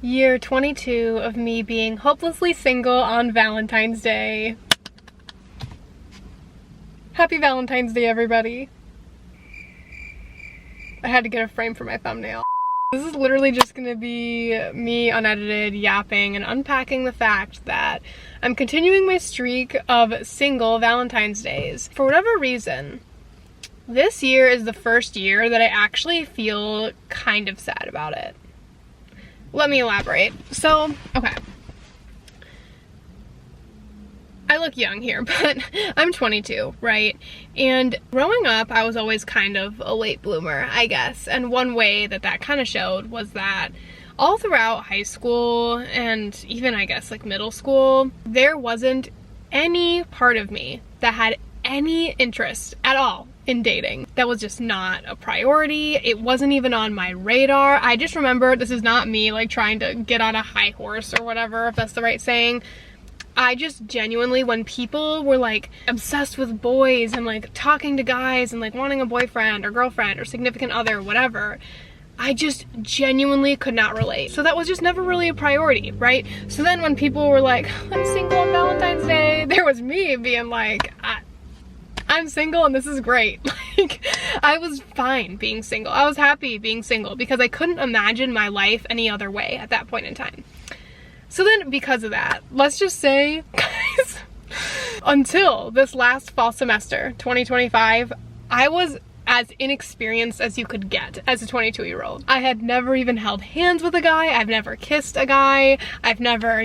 Year 22 of me being hopelessly single on Valentine's Day. Happy Valentine's Day, everybody. I had to get a frame for my thumbnail. This is literally just gonna be me unedited yapping and unpacking the fact that I'm continuing my streak of single Valentine's Days. For whatever reason, this year is the first year that I actually feel kind of sad about it. Let me elaborate. So, okay. I look young here, but I'm 22, right? And growing up, I was always kind of a late bloomer, I guess. And one way that that kind of showed was that all throughout high school and even, I guess, like middle school, there wasn't any part of me that had any interest at all in dating. That was just not a priority. It wasn't even on my radar. I just remember, this is not me like trying to get on a high horse or whatever, if that's the right saying. I just genuinely, when people were like obsessed with boys and like talking to guys and like wanting a boyfriend or girlfriend or significant other, whatever, I just genuinely could not relate. So that was just never really a priority, right? So then when people were like, I'm single on Valentine's Day, there was me being like, I'm single and this is great. Like, I was fine being single. I was happy being single because I couldn't imagine my life any other way at that point in time. So then because of that, let's just say, guys, until this last fall semester, 2025, I was as inexperienced as you could get as a 22-year-old. I had never even held hands with a guy. I've never kissed a guy. I've never,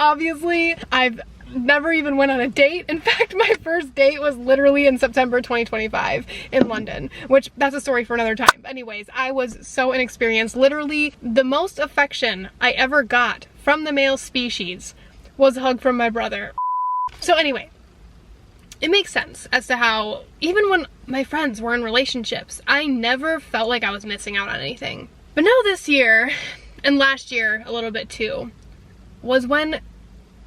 obviously, I've never even went on a date. In fact, my first date was literally in September 2025 in London, which that's a story for another time. Anyways, I was so inexperienced. Literally, the most affection I ever got from the male species was a hug from my brother. So anyway, it makes sense as to how even when my friends were in relationships, I never felt like I was missing out on anything. But now this year, and last year a little bit too, was when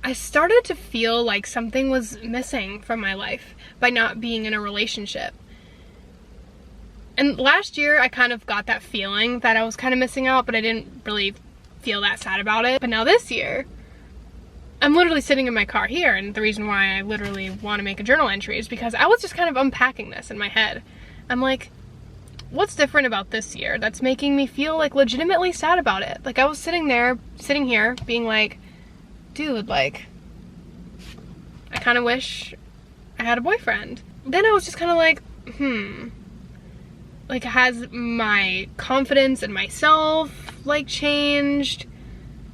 I started to feel like something was missing from my life by not being in a relationship. And last year I kind of got that feeling that I was kind of missing out, but I didn't really feel that sad about it. But now this year, I'm literally sitting in my car here, and the reason why I literally want to make a journal entry is because I was just kind of unpacking this in my head. I'm like, what's different about this year that's making me feel like legitimately sad about it? Like, I was sitting here being like, dude, like, I kind of wish I had a boyfriend. Then I was just kind of like, like, has my confidence in myself, like, changed?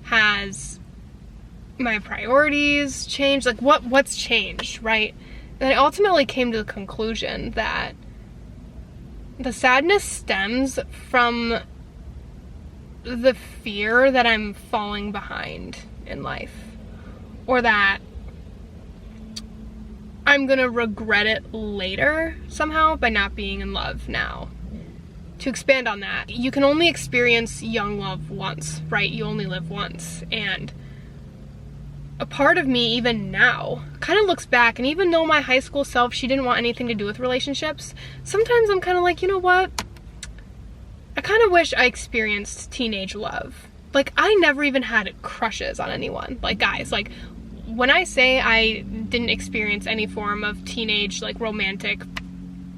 Has my priorities changed? Like, what's changed, right? And I ultimately came to the conclusion that the sadness stems from the fear that I'm falling behind in life, or that I'm gonna regret it later somehow by not being in love now. To expand on that, you can only experience young love once, right? You only live once. And a part of me, even now, kind of looks back, and even though my high school self, she didn't want anything to do with relationships, sometimes I'm kind of like, you know what? I kind of wish I experienced teenage love. Like, I never even had crushes on anyone. Like, guys, like, when I say I didn't experience any form of teenage, like, romantic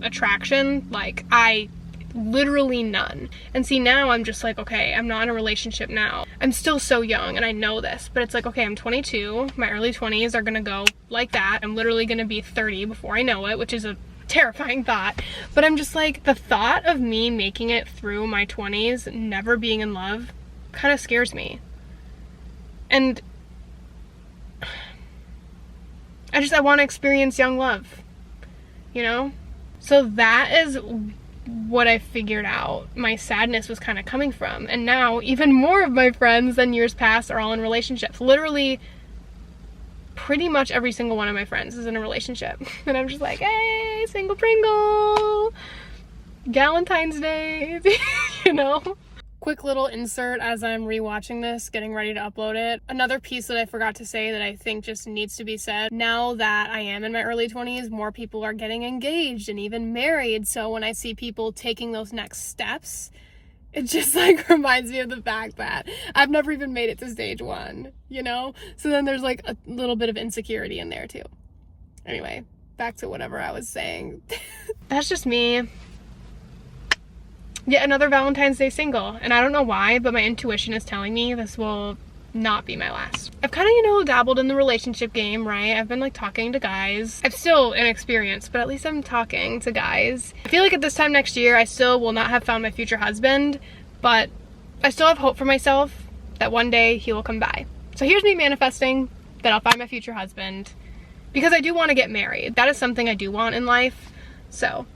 attraction, like, I literally none. And see, now I'm just like, okay, I'm not in a relationship now. I'm still so young, and I know this, but it's like, okay, I'm 22. My early 20s are gonna go like that. I'm literally gonna be 30 before I know it, which is a terrifying thought. But I'm just like, the thought of me making it through my 20s, never being in love, kind of scares me. And I want to experience young love, so that is what I figured out my sadness was kind of coming from. And now even more of my friends than years past are all in relationships. Literally pretty much every single one of my friends is in a relationship, and I'm just like, hey, single Pringle, Valentine's Day. Quick little insert as I'm rewatching this, getting ready to upload it. Another piece that I forgot to say that I think just needs to be said. Now that I am in my early 20s, more people are getting engaged and even married. So when I see people taking those next steps, it just like reminds me of the fact that I've never even made it to stage 1, you know? So then there's like a little bit of insecurity in there too. Anyway, back to whatever I was saying. That's just me. Yet another Valentine's Day single. And I don't know why, but my intuition is telling me this will not be my last. I've kind of, you know, dabbled in the relationship game, right? I've been like talking to guys. I'm still inexperienced, but at least I'm talking to guys. I feel like at this time next year, I still will not have found my future husband, but I still have hope for myself that one day he will come by. So here's me manifesting that I'll find my future husband, because I do want to get married. That is something I do want in life. So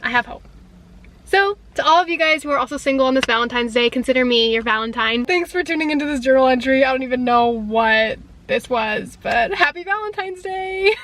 I have hope. So, to all of you guys who are also single on this Valentine's Day, consider me your Valentine. Thanks for tuning into this journal entry. I don't even know what this was, but happy Valentine's Day!